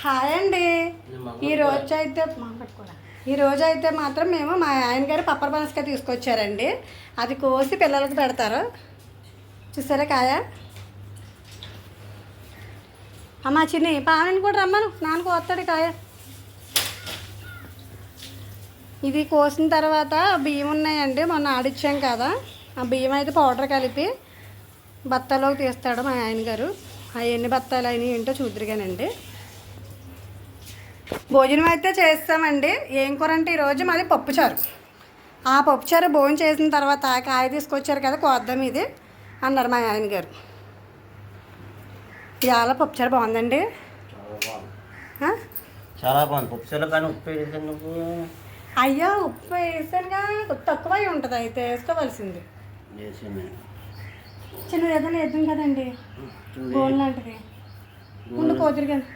Hi అండి. ఈరోజు అయితే మాత్రం మేము మా ఆయన గారు పప్పర్ పనసకాయ తీసుకొచ్చారండి. అది కోసి పిల్లలకు పెడతారు. చూసారా కాయ? అమ్మ చిన్ని పావని కూడా రమ్మను, నాన్న కోస్తాడు కాయ. ఇది కోసిన తర్వాత బియ్యం ఉన్నాయండి, మొన్న ఆడిచ్చాం కదా, ఆ బియ్యం అయితే పౌడర్ కలిపి బత్తాలోకి తీస్తాడు మా ఆయన గారు. అవి ఎన్ని బత్తాలు అయినాయి ఏంటో చూద్దరుగానండి. భోజనం అయితే చేస్తామండి. ఏం కూర అంటే ఈరోజు మాది పప్పుచారు. ఆ పప్పుచారు భోజనం చేసిన తర్వాత కాయ తీసుకొచ్చారు కదా కోద్దాం ఇది అన్నారు మా ఆయన గారు. ఇవాళ పప్పుచారు బాగుందండి, చాలా బాగుంది. పప్పుచారు కానీ ఉప్పు వేసాను నువ్వు. అయ్యో ఉప్పు వేసానుగా, తక్కువ ఉంటుంది, అయితే వేసుకోవాల్సింది. చిన్న ఏదైనా వేద్దాం కదండి, గోల్ లాంటిది ముందు కోతురు కదా.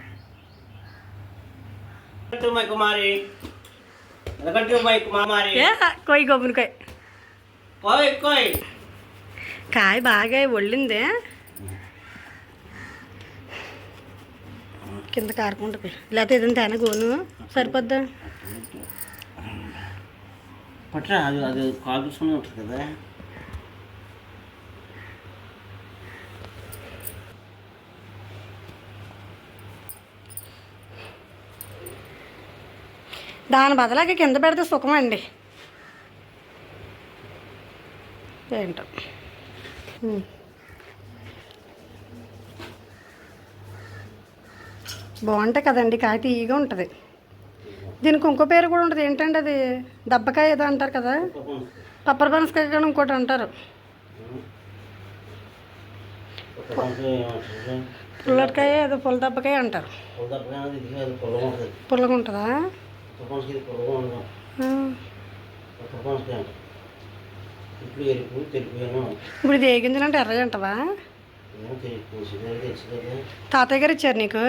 కొయ్యి గొబ్బుని కాయ బాగా ఒళ్ళిందే, కింద కారుకుంటుంది. లేకపోతే ఏదైనా తేనా గోను సరిపోద్దా? పట్టరా అది అది కాల్చుకుని ఉంటుంది కదా. దాని బదులాగా కింద పెడితే సుఖమండి. ఏంటో బాగుంటాయి కదండి, కాయ తీయగా ఉంటుంది. దీనికి ఇంకో పేరు కూడా ఉంటుంది, ఏంటంటే అది దెబ్బకాయ ఏదో అంటారు కదా, పప్పర్ పనసకాయ కూడా ఇంకోటి అంటారు. పుల్లకాయ ఏదో పుల్ల దెబ్బకాయ అంటారు. పుల్లగా ఉంటుందా? ఇప్పుడు ఇది ఏ గింజలు అంటే ఎర్రగా అంటావా? తాతయ్య గారు ఇచ్చారు నీకు?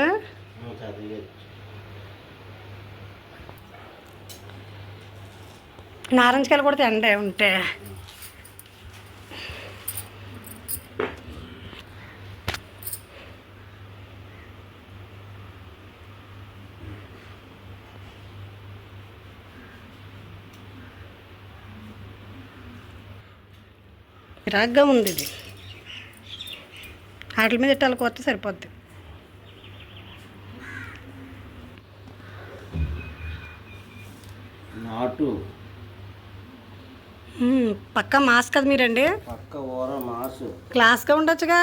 నారింజకాయలు కూడా తిండే ఉంటే. విరాగ్గా ఉంది ఇది, వాటి మీద ఇట్టాలి కొత్త సరిపోద్ది. నాటు పక్క మాస్ కదా మీరండి, పక్క ఊర మాసు క్లాస్గా ఉండొచ్చుగా.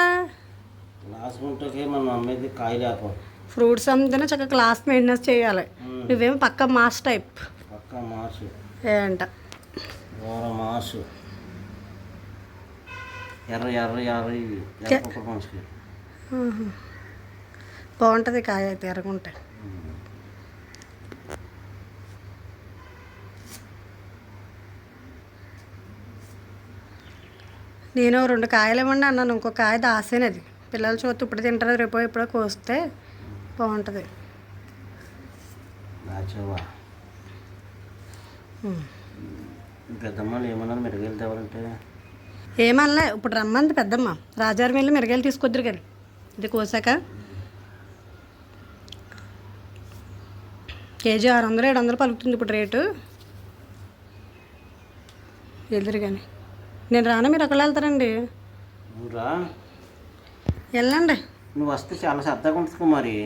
క్లాస్ ఉంటే మనం అమ్మేది కాయ లేకపోతే ఫ్రూట్స్ అమ్మితేనే చక్కగా క్లాస్ మెయింటెనెన్స్ చేయాలి. నువ్వేమో పక్క మాస్ టైప్. పక్క మాసు ఏంట ఊర మాసు ఎర్ర ఎర్ర ఎర్ర పప్పర్ పనసకాయ బాగుంటుంది కాయ అయితే ఎర్రగుంటాయి. నేను 2 కాయలు ఇవ్వండి అన్నాను, ఇంకో కాయ దాసేనది. పిల్లలు చూస్తే ఇప్పుడు తింటారు, రేపు ఎప్పుడో కోస్తే బాగుంటుంది. పెద్దమ్మలు ఏమన్నా మిరగాయలు తేవాలంటే ఏమనలే, ఇప్పుడు రమ్మంది పెద్దమ్మ. రాజారం వెళ్ళి మిరగాయలు తీసుకొద్దురు కానీ ఇది కోసాక. కేజీ 600 700 పలుకుతుంది ఇప్పుడు రేటు. వెళ్తురు కానీ నేను రాను, మీరు ఒకళ్ళు వెళ్తారండి. వెళ్ళండి, నువ్వు వస్తే చాలా సరదాగా ఉంటుంది కుమారి.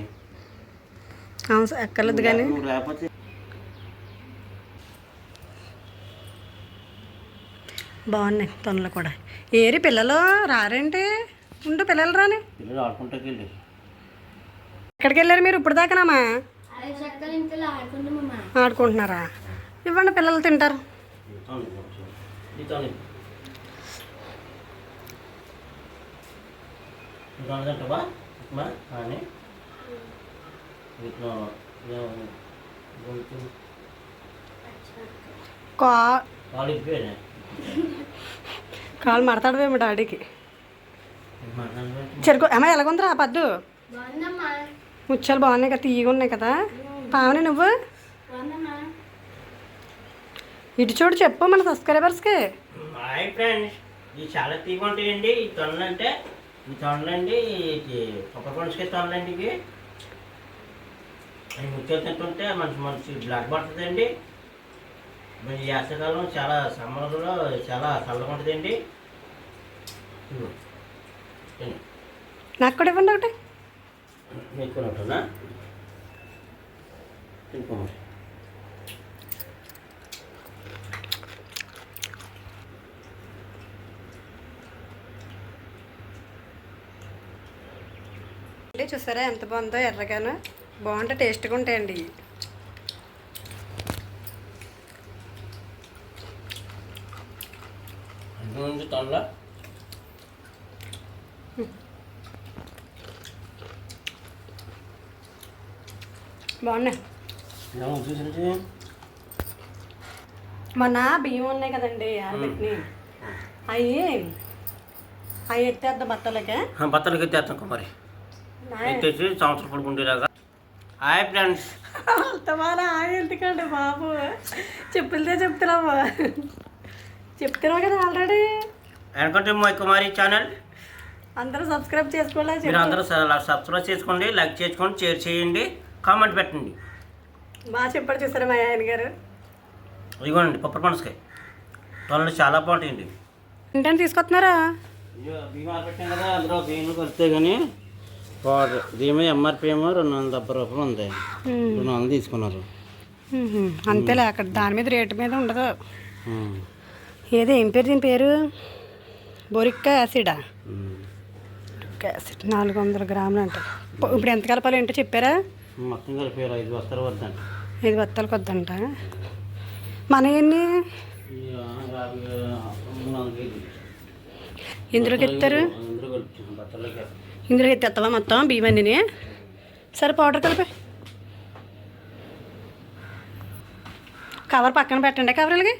ఎక్కర్లేదు కానీ లేకపోతే బాగున్నాయి తొనలు కూడా. ఏరి పిల్లలు రారేంటి? ఉండు, పిల్లలు రాని. పిల్లలు ఆడుకుంటాకి వెళ్ళి ఎక్కడికి వెళ్ళారు మీరు ఇప్పుడు దాకానామా? ఆడుకుంటున్నారా? ఇవ్వండి, పిల్లలు తింటారు. కాలు మడతాడవేమో డాడీకి. చెరుకు అమ్మాయి ఎలాగుందిరా పద్దు? ముచ్చాలు బాగున్నాయి కదా, తీయగా ఉన్నాయి కదా. పావని నువ్వు ఇటు చూడు, చెప్పు మన సబ్స్క్రైబర్స్కి. హాయ్ ఫ్రెండ్స్, ఇవి చాలా తీగా ఉంటాయండి. ఈ తొనలు అంటే ఈ తొనలండి, పప్పర్ పనసకాయ తొనలండి ఇవి. అవి ముత్యాలు తింటుంటే మంచి మంచి బ్లడ్ పడుతుందండి. మరి ఈ వేసవికాలం చాలా సమ్మర్లో చాలా చల్లగా ఉంటుందండి. ఇదిగో, తిను. నాకు కూడా ఇవ్వండి ఒకటి. ఎక్కువ తినుకోమని. చూసారా ఎంత బాగుందో, ఎర్రగాను బాగుంటే టేస్ట్గా ఉంటాయండి. తొందర బాగున్నాయి. చూసి మొన్న బియ్యం ఉన్నాయి కదండి ఆరబెట్టిని, అవి ఎత్తేద్దాం బత్తలకి ఎత్తేస్తాం మరి ఎత్తేసి సంవత్సరం పడుకుంటేలాగా. Hi friends. అంతమాన ఎందుకండి బాబు, చెప్పులతో చెప్తున్నావు చెప్తున్నావు కదా ఆల్రెడీ. వెనకంటే మా కుమారి ఛానల్ అందరూ సబ్స్క్రైబ్ చేసుకోవాలి. మీరు అందరూ సబ్స్క్రైబ్ చేసుకోండి, లైక్ చేసుకోండి, షేర్ చేయండి, కామెంట్ పెట్టండి. బాగా చెప్పాడు చూసారా మా ఆయన గారు. ఇదిగోండి పప్పు పనసకాయ వాళ్ళు చాలా బాగుంటాయండి. ఏంటని తీసుకొస్తున్నారా? బియ్యం ఆరబెట్టాం కదా, అందులో బియ్యం కలిస్తే కానీ పౌడర్ బియ్యం ఎంఆర్పి ఏమో 270 రూపాయలు ఉంది. 200 తీసుకున్నారు. అంతేలే, అక్కడ దాని మీద రేటు మీద ఉండదు. ఏదో ఏం పేరు దీని పేరు? బొరిక్ యాసిడా? బొరిక్ యాసిడ్ 400 గ్రాములు అంట. ఇప్పుడు ఎంత కలపాలి ఏంటో చెప్పారా? మొత్తం కలిపారు 5 బస్తాలు వద్దంట. 5 బస్తాలకు వద్దంట. మన ఎన్ని ఇందులోకి ఎత్తారు? ఇందులోకి ఎత్తేస్తావా మొత్తం బియ్యం అన్నీ? సరే పౌడర్ కలిపి కవర్ పక్కన పెట్టండి. కవర్లకి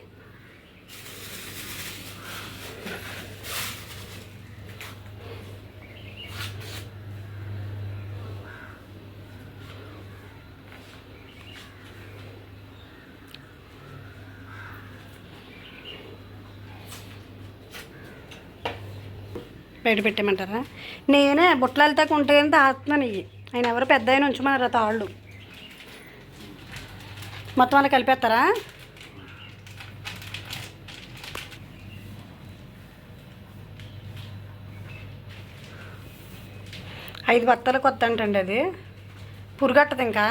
బయట పెట్టేయమంటారా? నేనే బుట్టలతో ఉంటాయని తాగుతున్నాను. ఇవి ఆయన ఎవరు పెద్ద ఆయన ఉంచమన్నారా తాళ్ళు? మొత్తం అలా కలిపేస్తారా? ఐదు బత్తాలకు కొత్త అంటండి. అది పురుగట్టదు. ఇంకా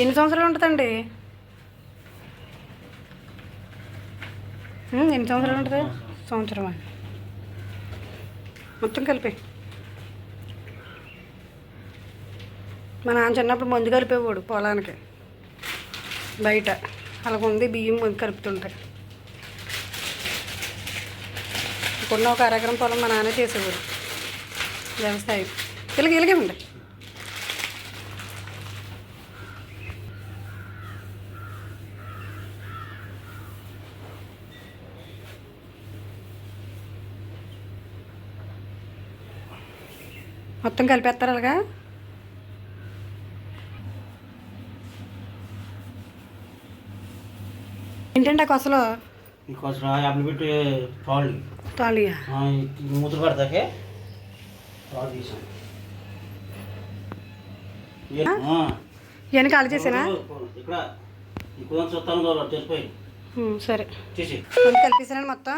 ఎన్ని సంవత్సరాలు ఉంటుందండి? ఎన్ని సంవత్సరాలు ఉంటుంది? సంవత్సరమా? మొత్తం కలిపి. మా నాన్న చిన్నప్పుడు మందు కలిపేవాడు పొలానికి బయట. అలాగుంది బియ్యం మందు కలుపుతుంటాయి. ఇప్పుడు ఒక అరెకరం పొలం మా నాన్న చేసేవాడు వ్యవసాయం. ఇలాగే ఉండే మొత్తం కలిపేస్తారు అలాగా. ఏంటంటే కొసలు యాభై పెట్టి తాళ్ళు తాళియా మూత పడతాకే తాళ్ళు తీసాం. ఇవన్నీ ఖాళీ చేసానా? ఇక్కడ ఇంకో చూస్తాను తెలిసిపోయి. సరే చేసి కలిపేసానండి మొత్తం.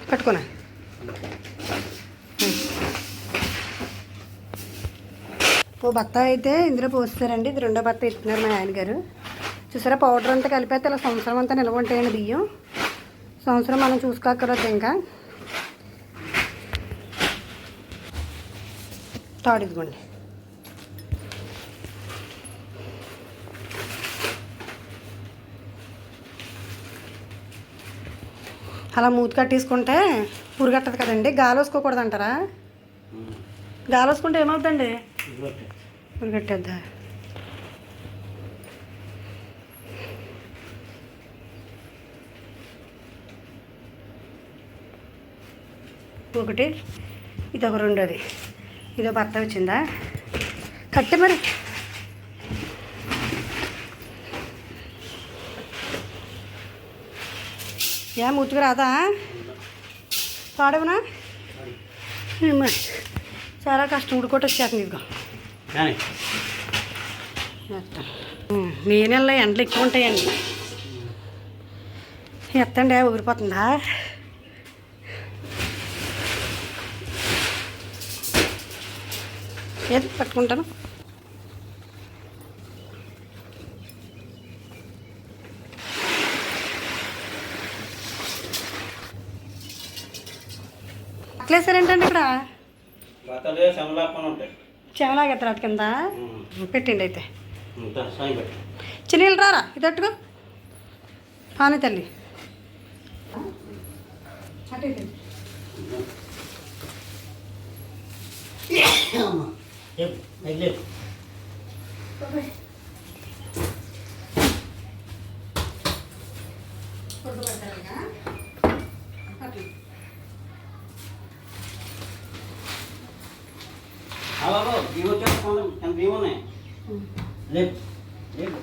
పట్టుకున్నా. ఓ బత్త అయితే ఇందులో పోస్తారండి. ఇది రెండో బత్త ఇస్తున్నారు మా ఆయన గారు. చూసారా పౌడర్ అంతా కలిపేస్తే ఇలా సంవత్సరం అంతా నిల్వ ఉంటాయండి బియ్యం. సంవత్సరం మనం చూసుకోక్కర్లేదు. ఇంకా తాడు ఇదిగోండి. అలా మూత కట్టేసుకుంటే పురుగట్టదు కదండి. గాలి వేసుకోకూడదు అంటారా? గాలి వేసుకుంటే ఏమవుతుందండి? పురుగట్టేద్దా? ఒకటి ఇది ఒక రెండోది. ఇదో బత్త వచ్చిందా? కట్టే మరి. మూతికి రాదా? పాడవనా చాలా కష్టం ఉడుకోటి వచ్చేస్తుంది ఇదిగో కానీ మే నెలలో ఎండలు ఎక్కువ ఉంటాయండి ఎత్తండి ఊరిపోతుందా ఏది పట్టుకుంటాను అట్లేసారేంటండి ఇక్కడ బట్టలు శమలాపని ఉంటాయి చెమలాగా తర్వాత కింద పెట్టండి అయితే సాయం పెట్టి చిన్నీళ్ళు రారా ఇది అట్టుకో పానీ తల్లి లేపు బాబు ఇవి వచ్చేసి ఎంత ఇవి ఉన్నాయి లేపు లేపు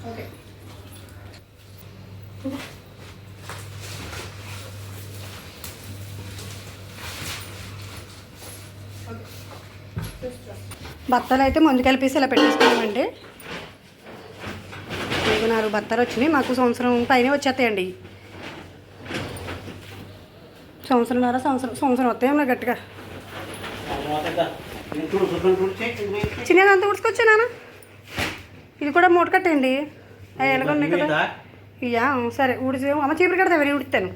ఓకే బత్తాలు అయితే ముందు కలిపేసి ఇలా పెట్టేసుకున్నామండి 4 బత్తాలు వచ్చినాయి మాకు సంవత్సరం పైన వచ్చేస్తాయండి సంవత్సరం వస్తాయేమో గట్టిగా చిన్నది అంతా ఉడుచుకొచ్చా నాన్న ఇది కూడా మూట కట్టండి అవి ఎలాగ ఉన్నాయి కదా ఇయ్యా సరే ఊడిచి అమ్మ చీపురు కడతా ఎవరి ఉడుతాను